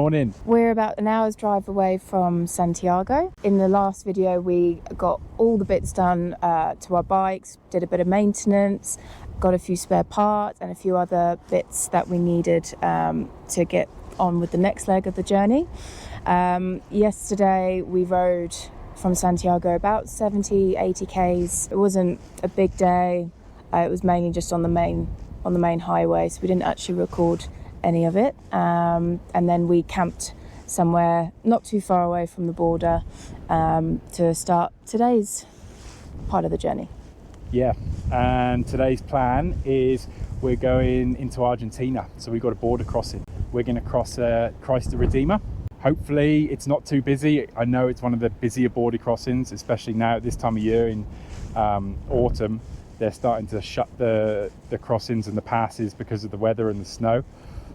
morning. We're about an hour's drive away from Santiago. In the last video, we got all the bits done to our bikes, did a bit of maintenance, got a few spare parts and a few other bits that we needed to get on with the next leg of the journey. Yesterday, we rode from Santiago about 70-80 k's. It wasn't a big day. It was mainly just on the main highway, so we didn't actually record any of it. And then we camped somewhere not too far away from the border to start today's part of the journey. Yeah, and today's plan is we're going into Argentina. So we've got a border crossing. We're going to cross Christ the Redeemer. Hopefully it's not too busy. I know it's one of the busier border crossings, especially now at this time of year in autumn. They're starting to shut the crossings and the passes because of the weather and the snow.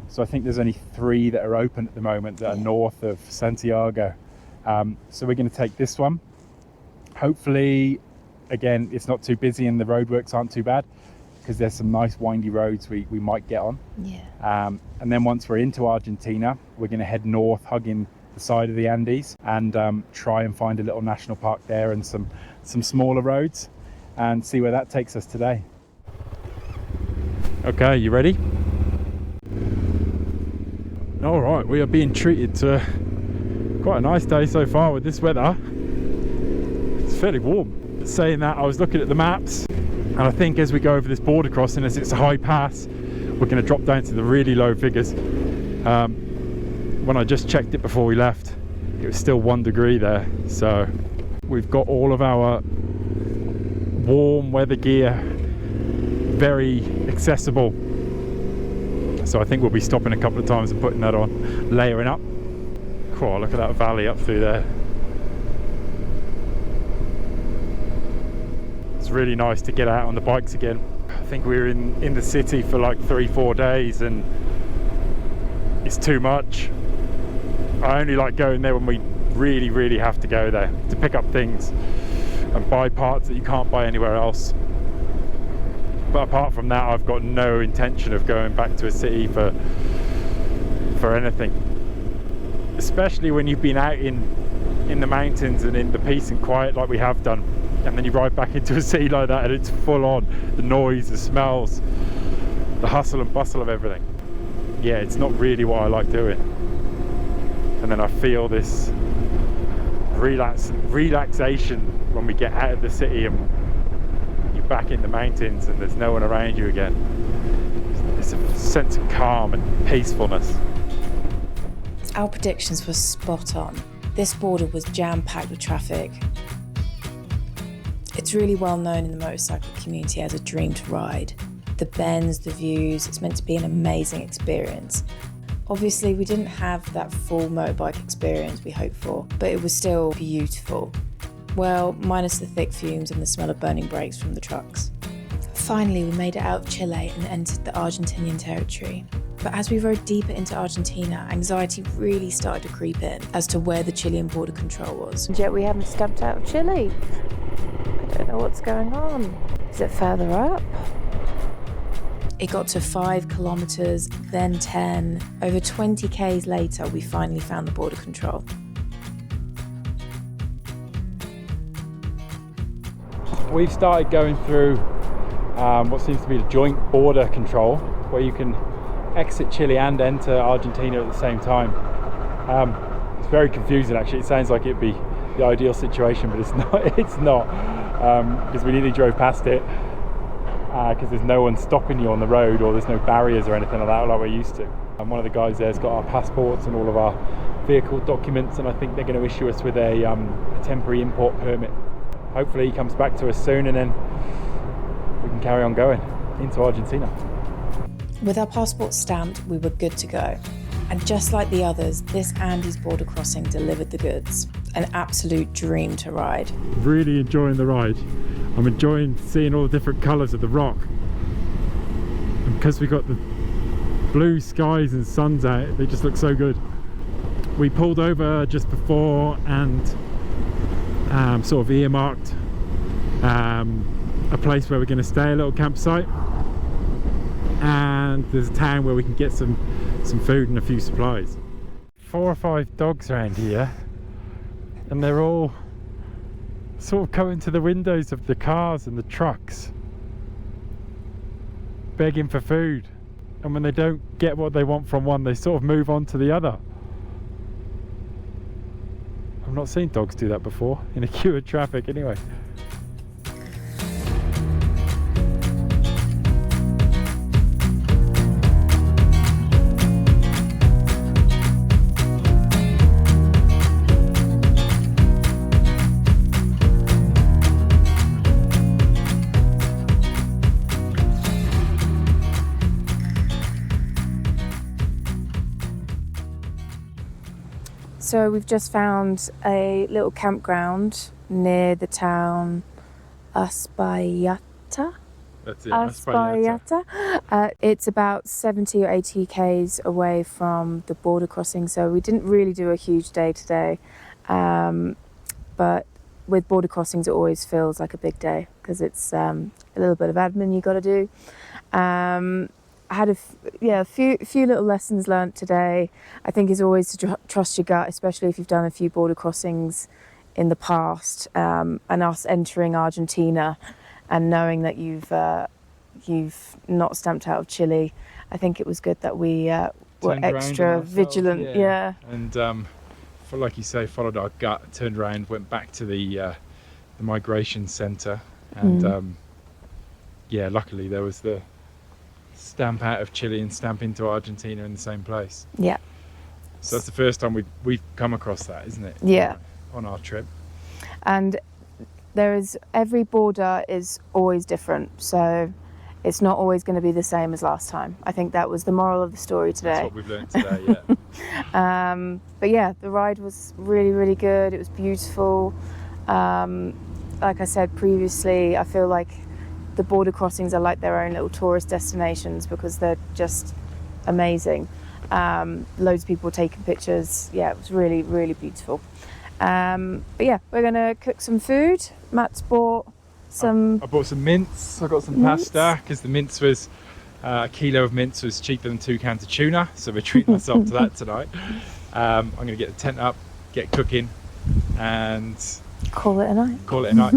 So I think there's only 3 that are open at the moment that are north of Santiago. So we're going to take this one. Hopefully, again, it's not too busy and the roadworks aren't too bad, because there's some nice windy roads we might get on. Yeah. And then once we're into Argentina, we're going to head north, hugging the side of the Andes, and try and find a little national park there and some smaller roads, and see where that takes us today. Okay, you ready? All right, we are being treated to quite a nice day so far with this weather. It's fairly warm. Saying that, I was looking at the maps, and I think as we go over this border crossing, as it's a high pass, we're going to drop down to the really low figures. When I just checked it before we left, it was still 1 degree there. So we've got all of our warm weather gear very accessible. So I think we'll be stopping a couple of times and putting that on, layering up. Cool, look at that valley up through there. It's really nice to get out on the bikes again. I think we were in the city for like 3-4 days and it's too much. I only like going there when we really have to go there to pick up things and buy parts that you can't buy anywhere else. But apart from that, I've got no intention of going back to a city for anything. Especially when you've been out in the mountains and in the peace and quiet like we have done, and then you ride back into a city like that and it's full on. The noise, the smells, the hustle and bustle of everything. Yeah, it's not really what I like doing. And then I feel this relaxation when we get out of the city and back in the mountains and there's no one around you again. It's a sense of calm and peacefulness. Our predictions were spot on. This border was jam-packed with traffic. It's really well known in the motorcycle community as a dream to ride. The bends, the views, it's meant to be an amazing experience. Obviously, we didn't have that full motorbike experience we hoped for, but it was still beautiful. Well, minus the thick fumes and the smell of burning brakes from the trucks. Finally, we made it out of Chile and entered the Argentinian territory. But as we rode deeper into Argentina, anxiety really started to creep in as to where the Chilean border control was. And yet we haven't stepped out of Chile. I don't know what's going on. Is it further up? It got to 5 kilometers, then 10. Over 20 k's later, we finally found the border control. We've started going through what seems to be the joint border control, where you can exit Chile and enter Argentina at the same time. It's very confusing actually. It sounds like it'd be the ideal situation, but it's not. It's not, because we nearly drove past it because there's no one stopping you on the road, or there's no barriers or anything like that like we're used to. And one of the guys there's got our passports and all of our vehicle documents, and I think they're going to issue us with a temporary import permit. Hopefully he comes back to us soon and then we can carry on going into Argentina. With our passports stamped, we were good to go. And just like the others, this Andes border crossing delivered the goods. An absolute dream to ride. Really enjoying the ride. I'm enjoying seeing all the different colours of the rock. And because we've got the blue skies and suns out, they just look so good. We pulled over just before and sort of earmarked a place where we're going to stay, a little campsite, and there's a town where we can get some food and a few supplies. 4 or 5 dogs around here, and they're all sort of coming to the windows of the cars and the trucks begging for food, and when they don't get what they want from one, they sort of move on to the other. I've not seen dogs do that before in a queue of traffic anyway. So we've just found a little campground near the town Ushuaia. That's it, Ushuaia. It's about 70 or 80 k's away from the border crossing, so we didn't really do a huge day today. But with border crossings, it always feels like a big day because it's a little bit of admin you got to do. I had a few little lessons learnt today. I think is always to trust your gut, especially if you've done a few border crossings in the past. And us entering Argentina and knowing that you've not stamped out of Chile, I think it was good that we were extra vigilant. Yeah. And like you say, followed our gut, turned around, went back to the migration centre, and yeah, luckily there was the stamp out of Chile and stamp into Argentina in the same place. Yeah. So that's the first time we've come across that, isn't it? Yeah. On our trip. And every border is always different, so it's not always going to be the same as last time. I think that was the moral of the story today. That's what we've learned today, yeah. But yeah, the ride was really, really good. It was beautiful. Like I said previously, I feel like the border crossings are like their own little tourist destinations because they're just amazing. Loads of people taking pictures. Yeah, it was really, really beautiful. But yeah, we're gonna cook some food. Matt's bought some... I bought some mince. I got some pasta because the mince was a kilo of mince was cheaper than 2 cans of tuna, so we're treating myself to that tonight. I'm gonna get the tent up, get cooking, and call it a night. Call it a night.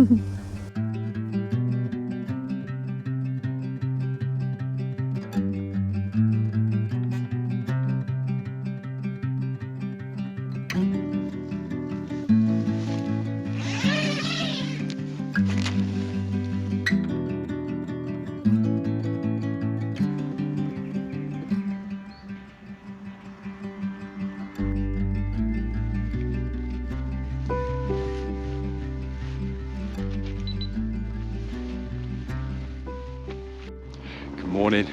Morning.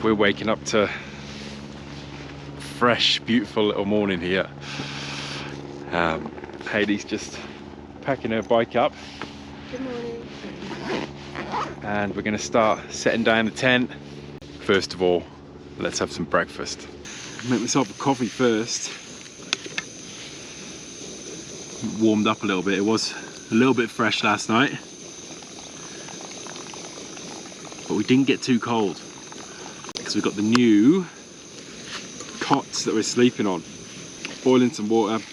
We're waking up to fresh, beautiful little morning here. Hayley's just packing her bike up. Good morning. And we're going to start setting down the tent. First of all, let's have some breakfast. I make myself a coffee first. Warmed up a little bit. It was a little bit fresh last night, but we didn't get too cold because we've got the new cots that we're sleeping on. Boiling some water,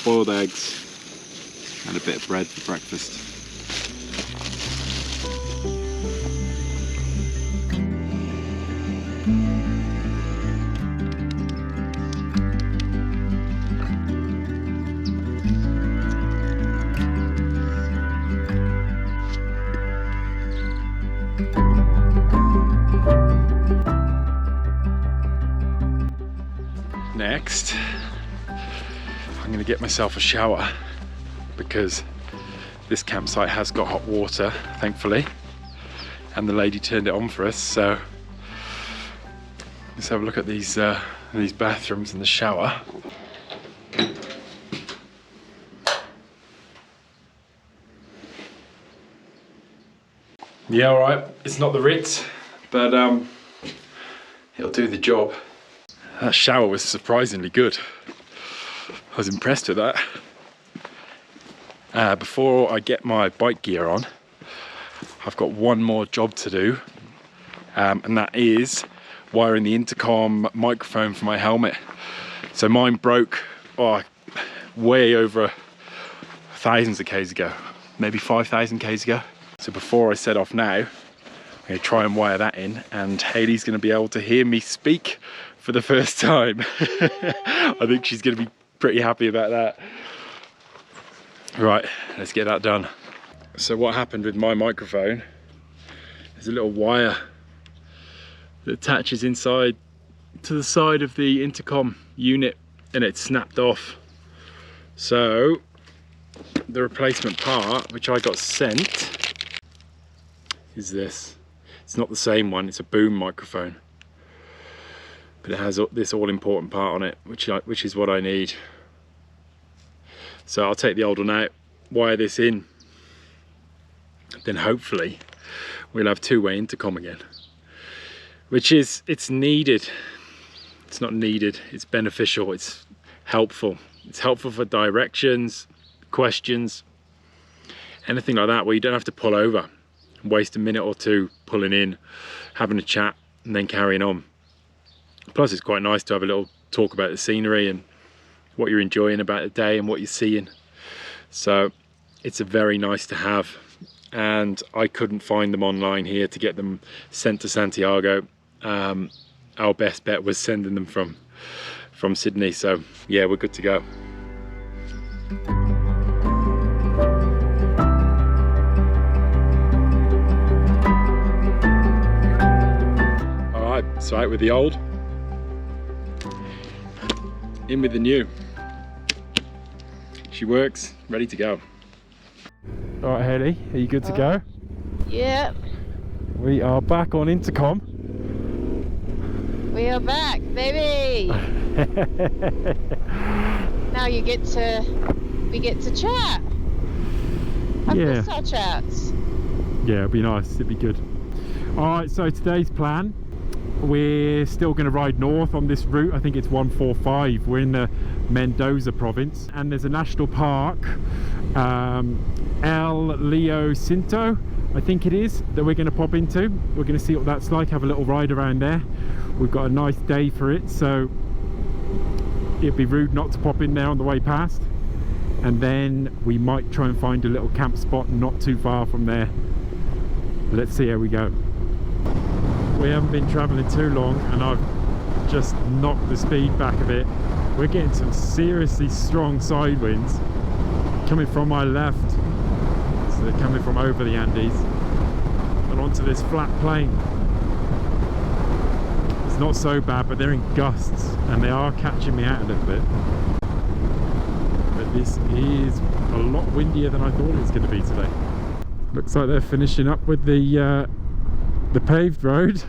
boiled eggs, and a bit of bread for breakfast. Next, I'm going to get myself a shower because this campsite has got hot water, thankfully, and the lady turned it on for us. So let's have a look at these bathrooms and the shower. Yeah, all right. It's not the Ritz, but it'll do the job. That shower was surprisingly good. I was impressed with that. Before I get my bike gear on, I've got one more job to do, and that is wiring the intercom microphone for my helmet. So mine broke way over thousands of Ks ago, maybe 5,000 Ks ago. So before I set off now, I'm going to try and wire that in, and Hayley's going to be able to hear me speak for the first time. I think she's going to be pretty happy about that. Right, let's get that done. So what happened with my microphone, there's a little wire that attaches inside to the side of the intercom unit, and it snapped off. So the replacement part, which I got sent, is this. It's not the same one, it's a boom microphone, but it has this all important part on it, which is what I need. So I'll take the old one out, wire this in, then hopefully we'll have two-way intercom again, it's needed. It's not needed, it's beneficial, it's helpful. It's helpful for directions, questions, anything like that, where you don't have to pull over and waste a minute or two pulling in, having a chat and then carrying on. Plus it's quite nice to have a little talk about the scenery and what you're enjoying about the day and what you're seeing. So it's a very nice to have, and I couldn't find them online here to get them sent to Santiago. Our best bet was sending them from Sydney, so yeah, we're good to go. All right, so out with the old, in with the new. She works, ready to go. All right, Hayley, are you good to go? Yep. We are back on intercom. We are back, baby. Now we get to chat. I've missed our chats. Yeah, it'd be nice, it'd be good. All right, so today's plan, we're still going to ride north on this route. I think it's 145. We're in the Mendoza province, and there's a national park, El Leoncito, I think it is, that we're going to pop into. We're going to see what that's like, have a little ride around there. We've got a nice day for it, so it'd be rude not to pop in there on the way past. And then we might try and find a little camp spot not too far from there. Let's see how we go. We haven't been traveling too long, and I've just knocked the speed back a bit. We're getting some seriously strong side winds coming from my left, so they're coming from over the Andes and onto this flat plain. It's not so bad, but they're in gusts and they are catching me out a little bit. But this is a lot windier than I thought it was going to be today. Looks like they're finishing up with the paved road.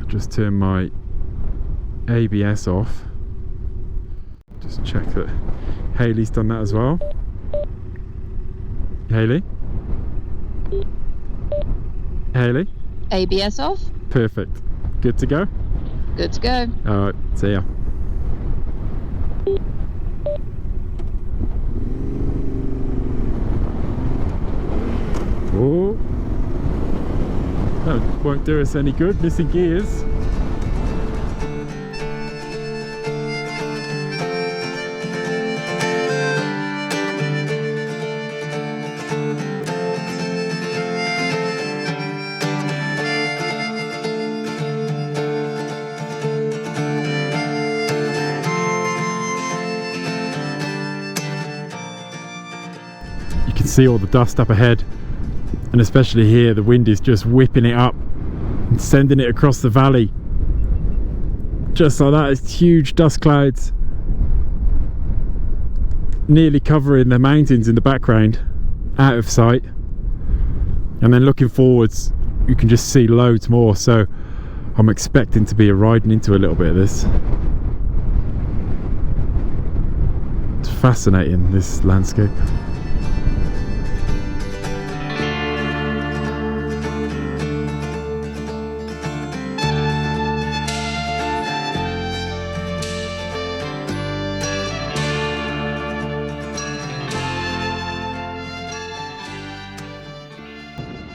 Just turn my ABS off. Just check that Hayley's done that as well. Hayley? Hayley? ABS off. Perfect. Good to go? Good to go. Alright, see ya. Oh, that won't do us any good, missing gears. You can see all the dust up ahead. And especially here, the wind is just whipping it up and sending it across the valley. Just like that, it's huge dust clouds nearly covering the mountains in the background, out of sight. And then looking forwards, you can just see loads more. So I'm expecting to be riding into a little bit of this. It's fascinating, this landscape.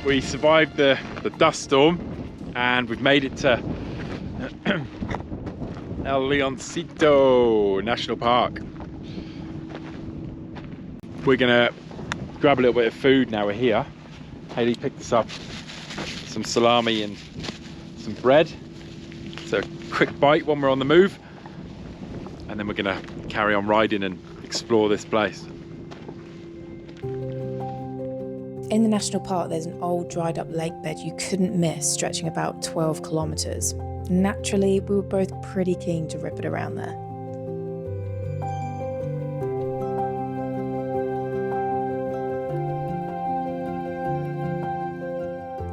we survived the dust storm and we've made it to El Leoncito National Park. We're gonna grab a little bit of food now we're here. Hayley picked us up some salami and some bread. So quick bite when we're on the move, and then we're gonna carry on riding and explore this place. In the national park, there's an old dried up lake bed you couldn't miss, stretching about 12 kilometres. Naturally, we were both pretty keen to rip it around there.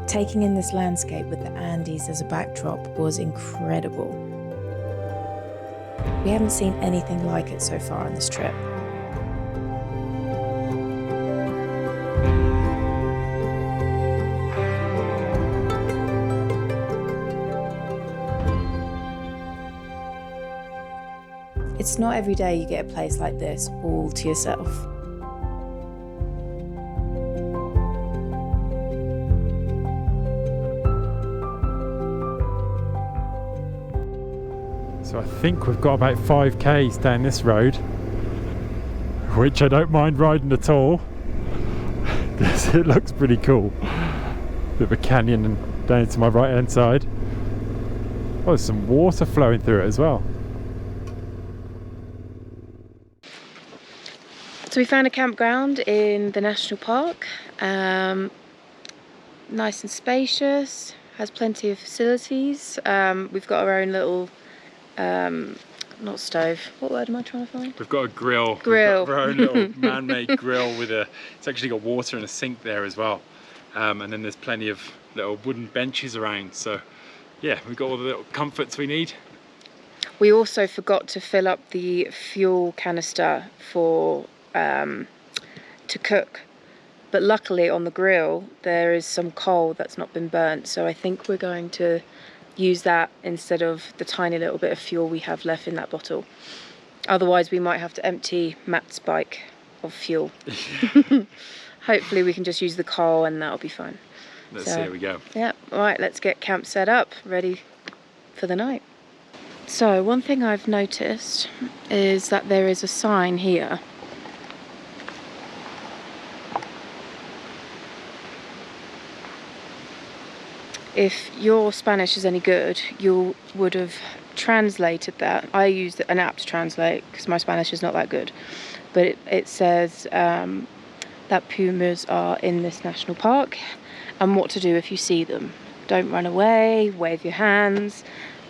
Taking in this landscape with the Andes as a backdrop was incredible. We haven't seen anything like it so far on this trip. It's not every day you get a place like this all to yourself. So I think we've got about 5 k's down this road, which I don't mind riding at all because it looks pretty cool. Bit of a canyon and down to my right hand side. Oh, there's some water flowing through it as well. So we found a campground in the national park, nice and spacious, has plenty of facilities. We've got our own little, not stove, what word am I trying to find? We've got a grill. Grill. We've got our own little man-made grill with it's actually got water and a sink there as well. And then there's plenty of little wooden benches around. So yeah, we've got all the little comforts we need. We also forgot to fill up the fuel canister for to cook, but luckily on the grill there is some coal that's not been burnt, so I think we're going to use that instead of the tiny little bit of fuel we have left in that bottle. Otherwise we might have to empty Matt's bike of fuel. Hopefully we can just use the coal and that'll be fine. Let's see, here we go. Yeah, alright, let's get camp set up, ready for the night. So one thing I've noticed is that there is a sign here. If your Spanish is any good, you would have translated that. I used an app to translate because my Spanish is not that good. But it says that pumas are in this national park and what to do if you see them. Don't run away, wave your hands,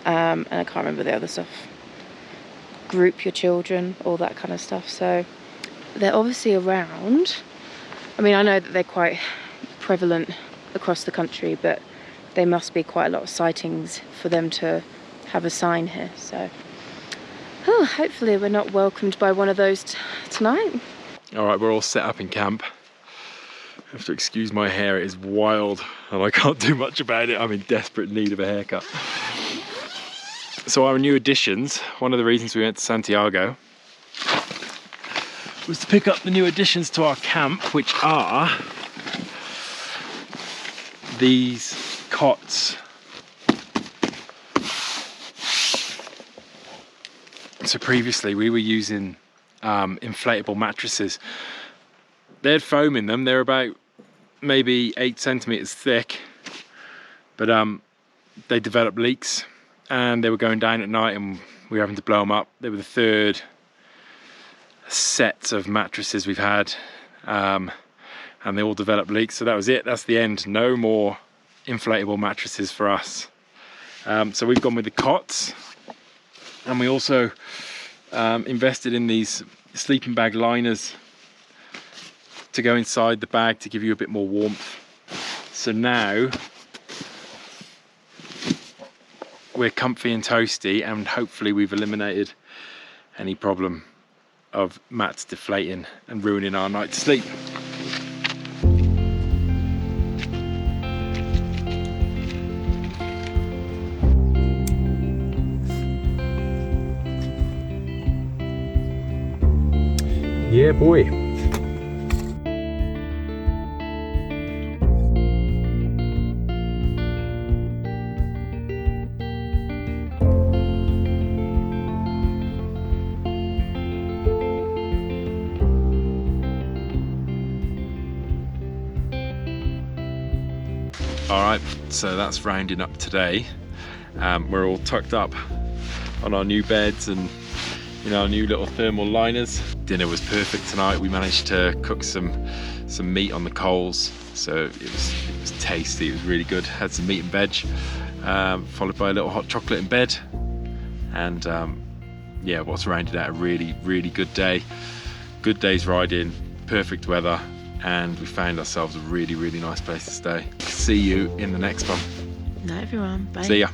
and I can't remember the other stuff. Group your children, all that kind of stuff. So they're obviously around. I mean, I know that they're quite prevalent across the country, but there must be quite a lot of sightings for them to have a sign here. So hopefully we're not welcomed by one of those tonight. All right, we're all set up in camp. I have to excuse my hair, it is wild and I can't do much about it. I'm in desperate need of a haircut. So our new additions, one of the reasons we went to Santiago was to pick up the new additions to our camp, which are these cots. So previously we were using inflatable mattresses. They had foam in them. They're about maybe 8 centimeters thick, but they developed leaks and they were going down at night and we were having to blow them up. They were the 3rd set of mattresses we've had, and they all developed leaks. So that was it, that's the end. No more inflatable mattresses for us. So we've gone with the cots, and we also invested in these sleeping bag liners to go inside the bag to give you a bit more warmth. So now we're comfy and toasty, and hopefully we've eliminated any problem of mats deflating and ruining our night's sleep. Yeah, boy. All right, so that's rounding up today. We're all tucked up on our new beds and our new little thermal liners. Dinner was perfect tonight. We managed to cook some meat on the coals, so it was tasty. It was really good. Had some meat and veg, followed by a little hot chocolate in bed, and yeah, what's rounded out a really, really good day. Good day's riding, perfect weather, and we found ourselves a really, really nice place to stay. See you in the next one. Night everyone, bye. See ya.